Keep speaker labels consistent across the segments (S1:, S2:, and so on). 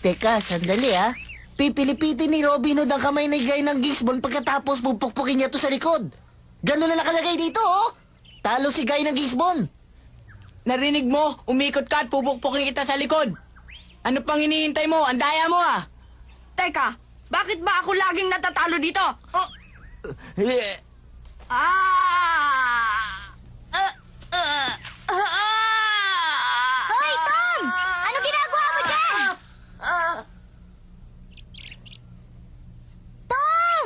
S1: Teka, sandali ha. Pipilipitin ni Robin Hood ang kamay ni Guy ng Gisbon pagkatapos pupukpukin niya to sa likod. Ganun na nakalagay dito, oh. Talo si Guy ng Gisbon.
S2: Narinig mo? Umikot ka at pupukpukin kita sa likod. Ano pang hinihintay mo? Ang daya mo ah!
S3: Teka, bakit ba ako laging natatalo dito? Oh,
S1: Eh,
S4: Hoy, Tom! Ano ginagawa mo dyan? Tom!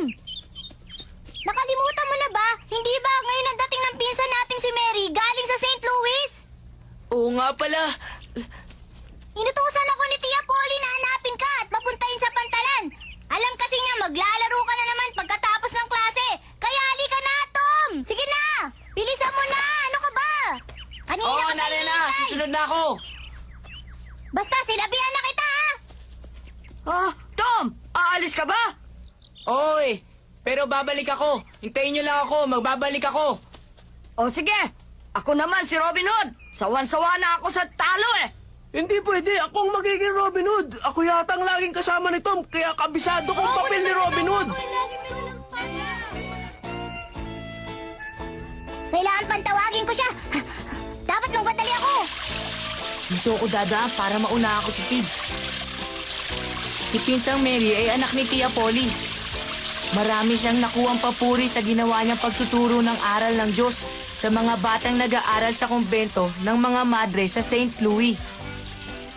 S4: Nakalimutan mo na ba? Hindi ba ngayon ang dating ng pinsan nating si Mary galing sa St. Louis?
S2: Oo nga pala.
S4: Inutusan ako ni Tia Polly na hanapin ka at papuntahin sa pantalan. Alam kasi niya maglalaro ka na naman pagkatapos ng klase. Kaya halika na, Tom! Sige na! Bilisan mo na! Ano ka ba? Kanina
S2: Oo,
S4: ka pa
S2: nari na.
S4: hinihintay.
S2: Susunod na ako.
S4: Basta sinabihan na kita, ha?
S3: Tom! Aalis ka ba?
S2: Oy, pero babalik ako. Hintayin niyo lang ako. Magbabalik ako.
S3: O sige, ako naman si Robin Hood. Sawan-sawa na ako sa talo eh.
S5: Hindi pwede. Ako ang magiging Robin Hood. Ako yata ang laging kasama ni Tom, kaya kabisado kong papel ni Robin Hood.
S4: Kailangan pang tawagin ko siya. Dapat magpadali ako.
S2: Dito ako dadaan para mauna ako si Sid. Si Pinsang Mary ay anak ni Tia Polly. Marami siyang nakuwang papuri sa ginawa niyang pagtuturo ng aral ng Diyos sa mga batang nag-aaral sa kumbento ng mga madre sa St. Louis.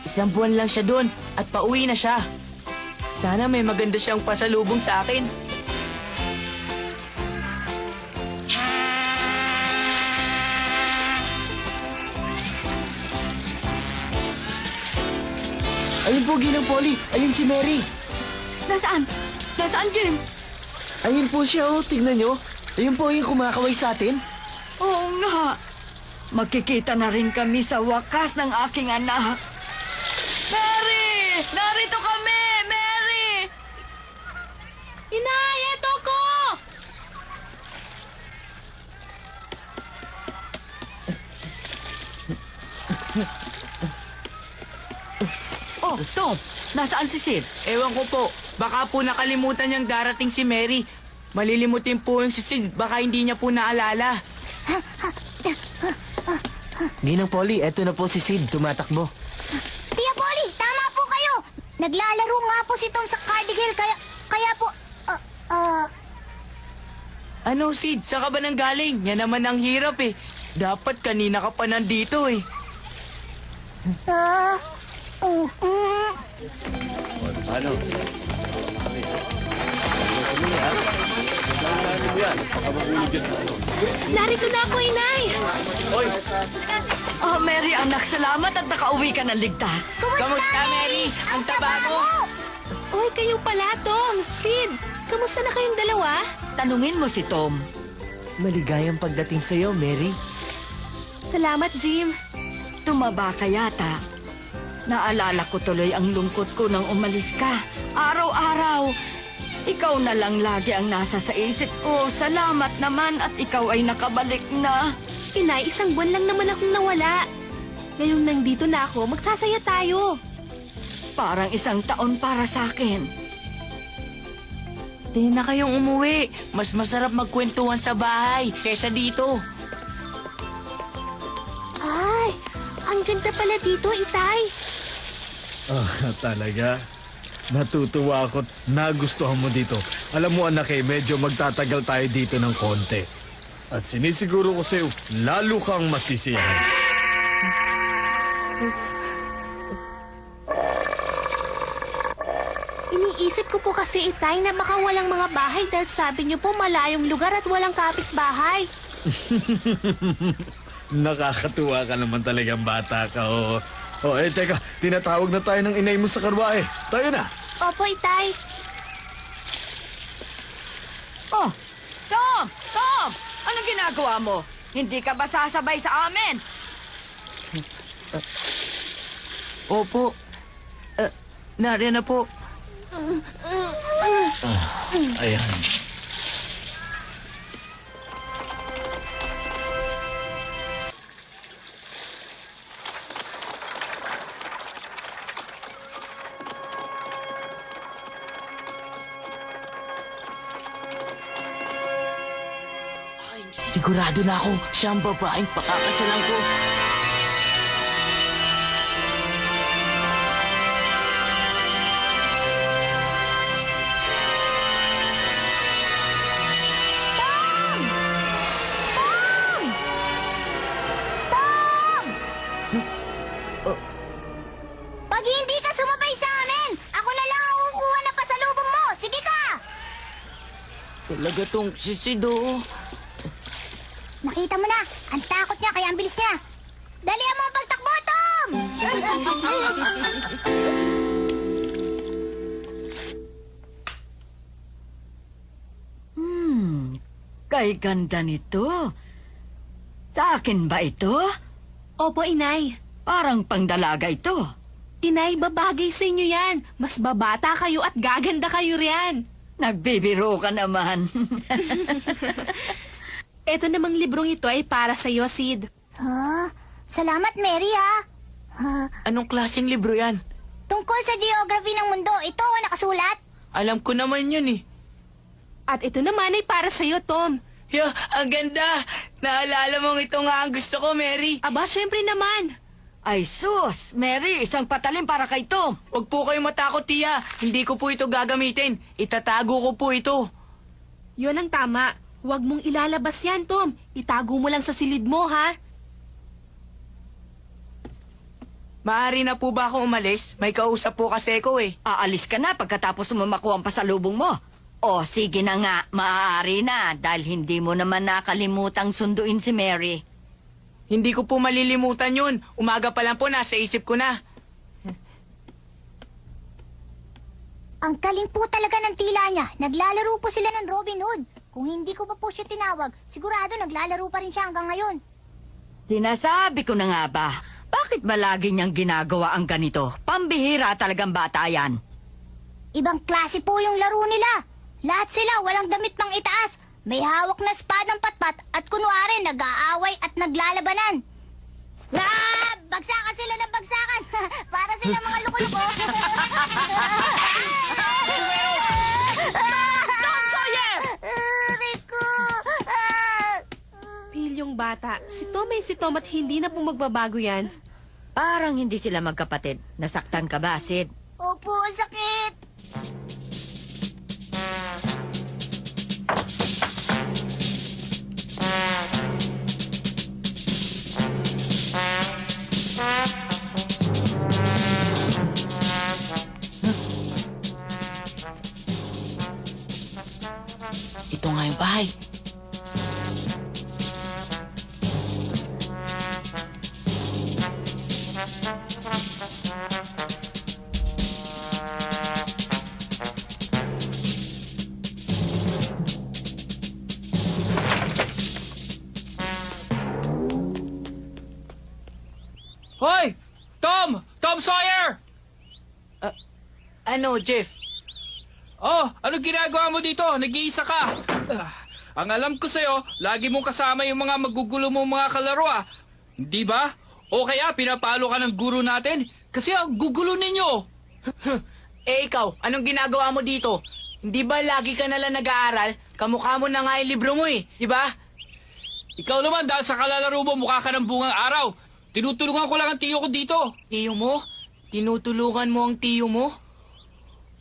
S2: 1 buwan lang siya doon at pauwi na siya. Sana may maganda siyang pasalubong sa akin.
S1: ayun po, Ginang Polly. Ayun si Mary.
S3: Nasaan? Nasaan, Jim?
S1: Ayun po siya, oh. Tignan nyo. Ayun po yung kumakaway sa atin.
S3: Oo nga. Magkikita na rin kami sa wakas ng aking anak. Mary! Narito kami! Mary! Inay, eto ko! Oh, Tom, nasaan si Sid?
S2: Ewan ko po, baka po nakalimutan niyang darating si Mary. Malilimutin po yung si Sid, baka hindi niya po naalala.
S1: Ginang Polly, eto na po si Sid. Tumatakbo.
S4: Tia Polly, tama po kayo. Naglalaro nga po si Tom sa Cardigan, kaya po...
S2: Ano Sid, saan ka ba nang galing? Yan naman ang hirap eh. Dapat kanina ka pa nandito eh.
S3: Narito na ako, Inay! Oh, Mary, anak, salamat at nakauwi ka ng ligtas.
S2: Kamusta, Mary? Ang taba mo?
S6: Oy, kayo pala, Tom. Sid, kamusta na kayong dalawa?
S3: Tanungin mo si Tom.
S1: Maligayang pagdating sa'yo, Mary.
S6: Salamat, Jim.
S3: Tumaba ka yata. Naalala ko tuloy ang lungkot ko nang umalis ka. Araw-araw. Ikaw na lang lagi ang nasa sa isip ko. Salamat naman at ikaw ay nakabalik na.
S6: Inay, 1 buwan lang naman akong nawala. Ngayong nandito na ako, magsasaya tayo.
S3: Parang 1 taon para sa akin.
S2: Hindi na kayong umuwi. Mas masarap magkwentuhan sa bahay kaysa dito.
S6: Ay, ang ganda pala dito, Itay.
S5: Talaga? Natutuwa ako't nagustuhan mo dito. Alam mo anak medyo magtatagal tayo dito ng konti. At sinisiguro ko sa'yo, lalo kang masisiyahan.
S6: Iniisip ko po kasi, Itay, na baka walang mga bahay dahil sabi niyo po malayong lugar at walang kapitbahay.
S5: Nakakatuwa ka naman talagang bata ka, oh. Oh, teka, tinatawag na tayo ng inay mo sa karwahe. Tayo na.
S6: Opo, Itay.
S3: Oh, Tom! Tom! Anong ginagawa mo? Hindi ka ba sasabay sa amin?
S2: Opo. Nariyan na po.
S5: Ayan.
S2: Sigurado na ako, siya ang babaeng pakakasalan ko.
S4: Pag hindi ka sumabay sa amin, ako na lang ang kukuha ng pasalubong mo. Sige ka!
S2: Talaga tong si Sid, oh.
S4: Nakita mo na, ang takot niya kaya ang bilis niya. Dalihan mo ang pagtakbo, Tom!
S3: Kay ganda nito. Sa akin ba ito?
S6: Opo, inay.
S3: Parang pangdalaga ito.
S6: Inay, babagay sa inyo yan. Mas babata kayo at gaganda kayo riyan.
S3: Nagbibiro ka naman.
S6: Ito namang librong ito ay para sa iyo, Sid.
S4: Ha? Salamat, Mary, ha?
S2: Anong klaseng libro yan?
S4: Tungkol sa geography ng mundo, ito nakasulat.
S2: Alam ko naman yun eh.
S6: At ito naman ay para sa iyo, Tom.
S2: Yo, ang ganda! Naalala mong ito nga ang gusto ko, Mary.
S6: Aba, syempre naman.
S3: Ay sus, Mary, isang patalim para kay Tom.
S2: Huwag po kayong matakot, Tia. Hindi ko po ito gagamitin. Itatago ko po ito.
S6: Yun ang tama. Huwag mong ilalabas yan, Tom. Itago mo lang sa silid mo, ha?
S2: Maaari na po ba ako umalis? May kausap po kasi ko eh.
S3: Aalis ka na pagkatapos mo makuha ang pasalubong mo. O, sige na nga, maaari na dahil hindi mo naman nakalimutang sunduin si Mary.
S2: Hindi ko po malilimutan yun. Umaga pa lang po, nasa isip ko na.
S4: Ang galing po talaga ng tila niya. Naglalaro po sila ng Robin Hood. Kung hindi ko pa po siya tinawag, sigurado naglalaro pa rin siya hanggang ngayon.
S3: Sinasabi ko na nga ba, bakit ba lagi niyang ginagawa ang ganito? Pambihira talagang bata yan.
S4: Ibang klase po yung laro nila. Lahat sila walang damit pang itaas. May hawak na espadang patpat at kunwari nag-aaway at naglalabanan. Ah! Bagsakan sila ng bagsakan. Para sila mga luko-luko. Rico!
S6: Pilyong bata. Si Tom ay si Tom at hindi na po magbabago yan.
S3: Parang hindi sila magkapatid. Nasaktan ka ba, Sid?
S4: Opo, ang sakit.
S2: Ito nga yung bahay.
S7: Hoy! Tom! Tom Sawyer!
S2: Ano, Jeff?
S7: Oh, ano ginagawa mo dito? Nag-iisa ka. Ang alam ko sa'yo, lagi mong kasama yung mga magugulo mong mga kalaro ah. Hindi ba? O kaya pinapalo ka ng guro natin? Kasi ang gugulo ninyo.
S2: Eh ikaw, anong ginagawa mo dito? Hindi ba lagi ka nalang nag-aaral? Kamukha mo na nga yung libro mo eh, di ba?
S7: Ikaw naman dahil sa kalalaro mo mukha ka ng bungang araw. Tinutulungan ko lang ang tiyo ko dito.
S2: Tiyo mo? Tinutulungan mo ang tiyo mo?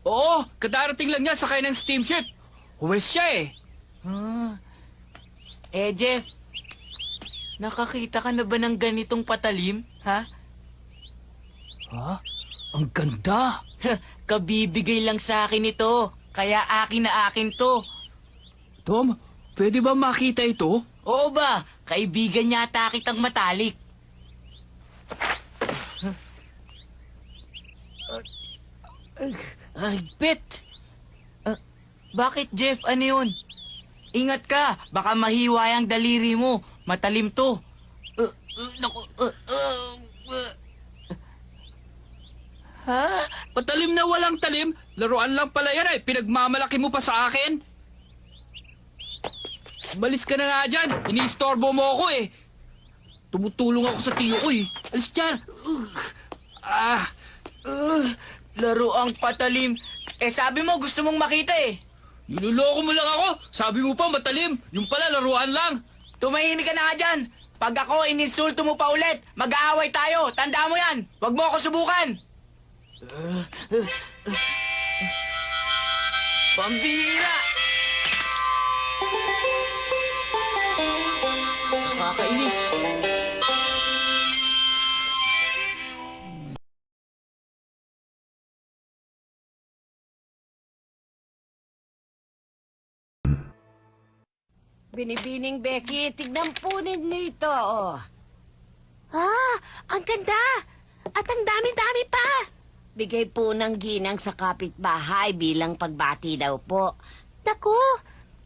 S7: Oo, kadarating lang niya sakay ng steamship. Huwes siya eh.
S2: Eh Jeff, nakakita ka na ba ng ganitong patalim, ha?
S7: Ha? Ang ganda.
S2: Kabibigay lang sa akin ito, kaya akin na akin to.
S7: Tom, pwede ba makita ito?
S2: Oo ba? Kaibigan yata kitang matalik. Ay, bet! Bakit, Jeff? Ano yun? Ingat ka! Baka mahiwa ang daliri mo. Matalim to. Naku, Ha?
S7: Patalim na walang talim, laruan lang pala yan eh. Pinagmamalaki mo pa sa akin. Malis ka na nga dyan. Iniistorbo mo ako eh. Tumutulong ako sa tiyo ko eh. Alis dyan.
S2: Laro ang patalim. Eh sabi mo gusto mong makita eh.
S7: Niloloko mo lang ako. Sabi mo pa matalim. Yung pala laruan lang.
S2: tumahimik ka na nga dyan. Pag ako ininsulto mo pa ulit, mag-aaway tayo. Tandaan mo yan. Huwag mo ako subukan. Pambihira! Nakakainis.
S3: Binibining Becky, tignan po ninyo ito. Oh.
S6: Ah, ang ganda! At ang dami-dami pa!
S3: Bigay po ng ginang sa kapitbahay bilang pagbati daw po.
S6: Naku!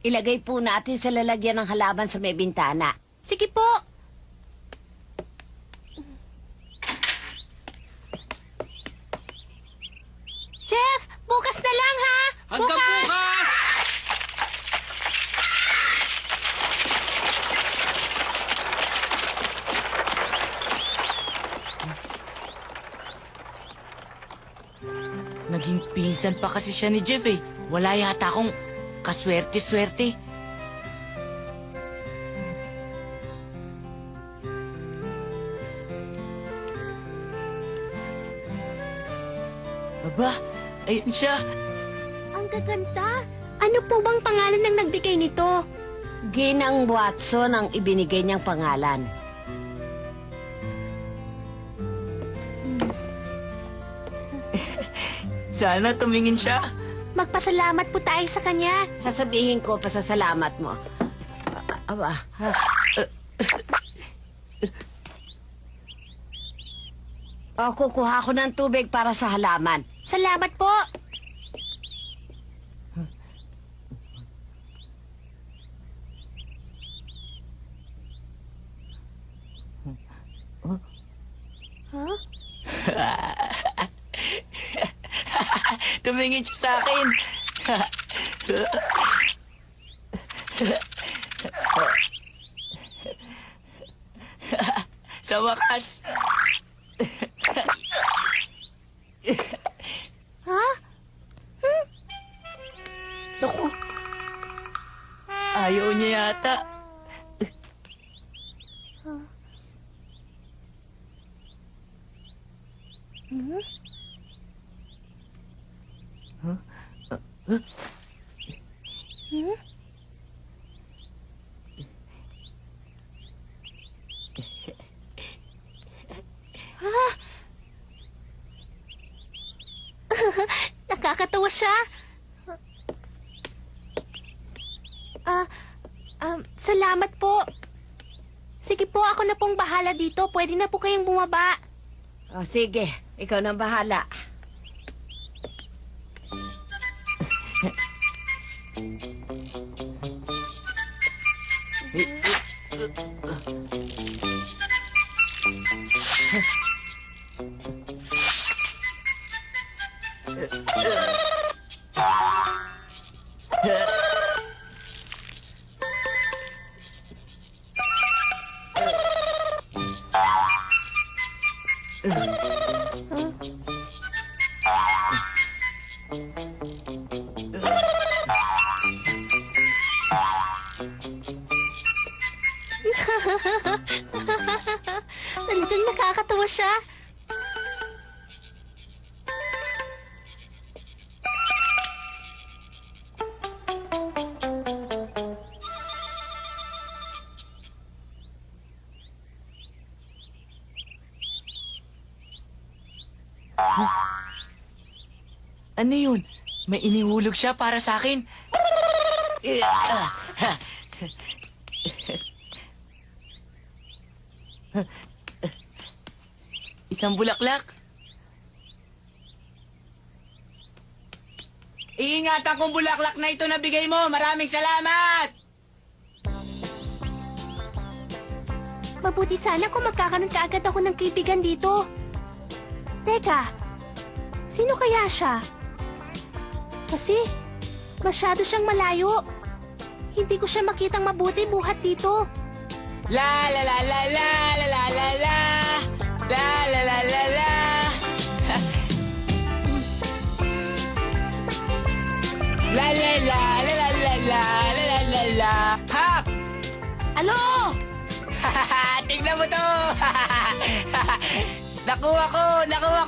S3: Ilagay po natin sa lalagyan ng halaman sa may bintana.
S6: Sige po! Jeff, bukas na lang ha!
S7: Hanggang bukas!
S2: Naging pinsan pa kasi siya ni Jeff eh. Wala yata akong kaswerte-swerte. Aba, ayun siya.
S6: Ang gaganda! Ano po bang pangalan ng nagbigay nito?
S3: Ginang Watson ang ibinigay niyang pangalan.
S2: Sana tumingin siya.
S6: Magpasalamat po tayo sa kanya.
S3: Sasabihin ko, pasasalamat mo. Aba, kukuha ko ng tubig para sa halaman.
S6: Salamat po! Huh?
S2: Tumingin siya sa akin. Sa wakas.
S6: Ha?
S2: Naku. Ayaw niya yata.
S6: Nakakatawa siya. Salamat po. Sige po, ako na pong bahala dito. Pwede na po kayong bumaba.
S3: O sige, ikaw nang bahala.
S6: Talagang nakakatawa siya.
S2: Ano yun? May inihulog siya para sa akin. Isang bulaklak. Iingatan kong bulaklak na ito na bigay mo. Maraming salamat!
S6: Mabuti sana kung magkakaroon kaagad ako ng kaibigan dito. Teka, sino kaya siya? Kasi masyado siyang malayo. Hindi ko siya makitang mabuti buhat dito.
S2: La la la la la la la la la la la la la la. La la la la la la la la la la. Ha!
S3: Ano?
S2: Tingnan mo to! Nakuha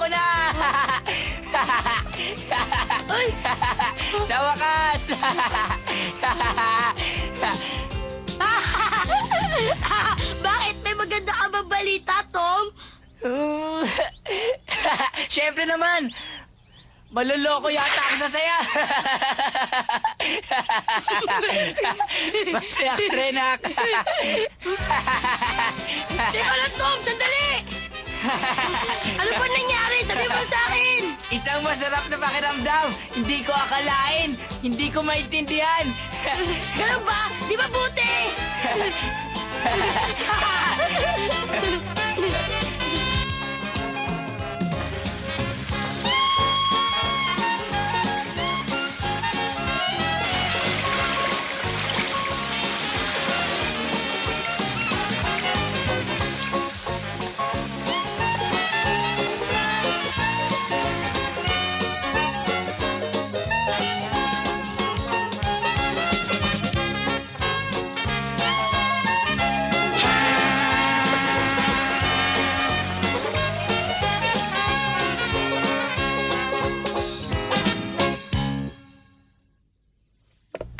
S2: ko na!
S6: Ay!
S2: Sa wakas!
S6: Bakit may maganda ka ba balita, Tom?
S2: Siyempre naman! Maluloko yata ako sa saya! Masaya ka rin, Ak.
S6: Teka lang, Tom! Sandali! Ano ba nangyari? Sabi mo sa akin!
S2: Isang masarap na pakiramdam. Hindi ko akalain. Hindi ko maintindihan.
S6: Ganun ba? Di ba buti?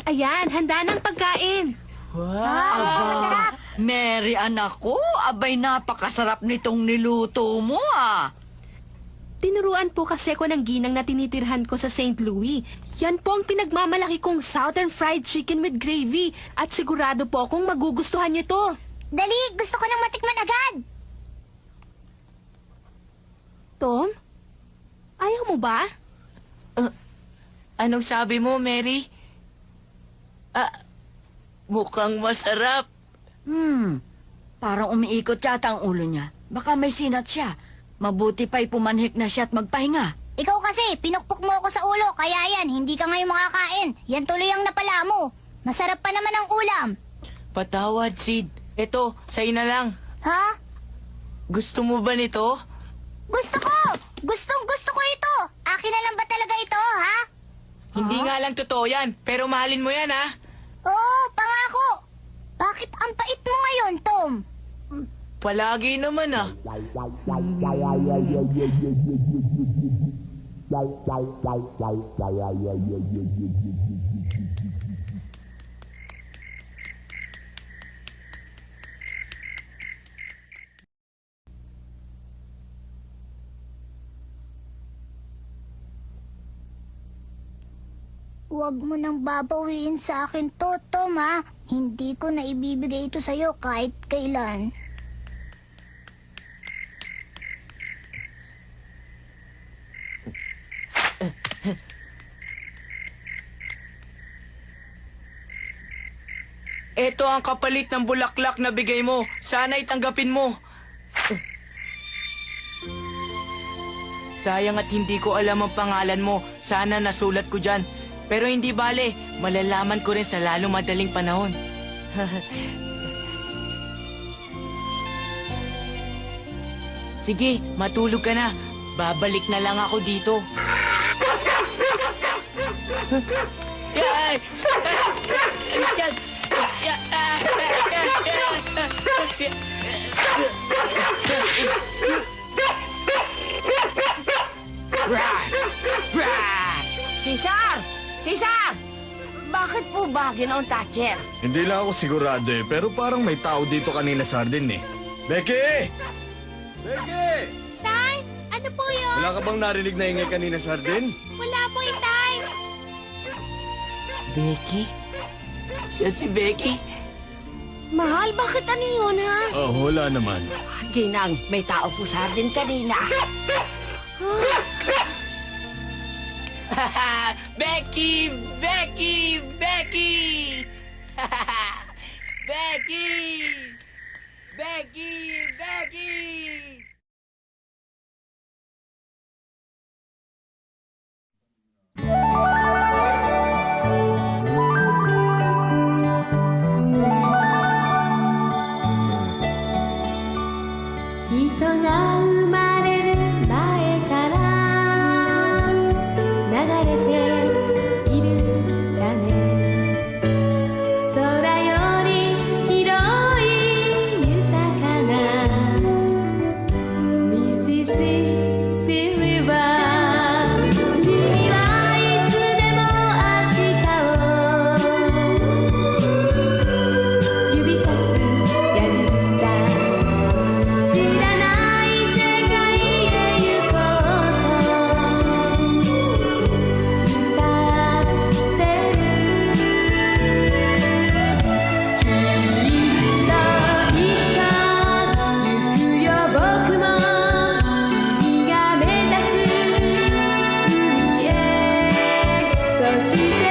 S6: Ayan, handa ng pagkain.
S3: Aba, Mary, anak ko, abay napakasarap nitong niluto mo, ah.
S6: Tinuruan po kasi ako ng ginang na tinitirhan ko sa St. Louis. Yan po ang pinagmamalaki kong Southern Fried Chicken with Gravy. At sigurado po akong magugustuhan niyo to.
S4: Dali, gusto ko nang matikman agad.
S6: Tom? Ayaw mo ba?
S2: Anong sabi mo, Mary? Mukhang masarap.
S3: Parang umiikot yata ang ulo niya. Baka may sinat siya. Mabuti pa'y pumanhik na siya at magpahinga.
S4: Ikaw kasi, pinukpok mo ako sa ulo, kaya yan, hindi ka ngayon makakain. Yan tuloy ang napala mo. Masarap pa naman ang ulam.
S2: Patawad, Sid. Ito, sa'yo na lang.
S4: Ha?
S2: Gusto mo ba nito?
S4: Gusto ko! Gustong gusto ko ito! Akin na lang ba talaga ito, ha?
S2: Hindi nga lang totoo yan, pero mahalin mo yan, ha?
S4: Oo, pangako! Bakit ang pait mo ngayon, Tom?
S2: Palagi naman, ah.
S4: Huwag mo nang babawiin sa akin to, Tom, ha? Hindi ko na ibibigay ito sa'yo kahit kailan.
S2: Ito ang kapalit ng bulaklak na bigay mo. Sana'y tanggapin mo. Sayang at hindi ko alam ang pangalan mo. Sana nasulat ko dyan. Pero hindi bale, malalaman ko rin sa lalo madaling panahon. Sige, matulog ka na. Babalik na lang ako dito. Ay! Alis dyan!
S3: Cesar! Cesar! Bakit po ba ginoong Thatcher?
S5: Hindi lang ako sigurado eh, pero parang may tao dito kanina sa hardin eh. Becky! Becky!
S6: Tay, ano po yun?
S5: Wala ka bang narinig na ingay kanina sa hardin?
S6: Wala po yung tay.
S2: Becky? Siya si Becky?
S3: Mahal, bakit ano yun, ha?
S5: Oh, wala naman.
S3: Ginang, may tao po sa hardin kanina.
S2: Becky! Becky! Becky! Becky! Becky! Becky!
S8: Hiro い豊かな si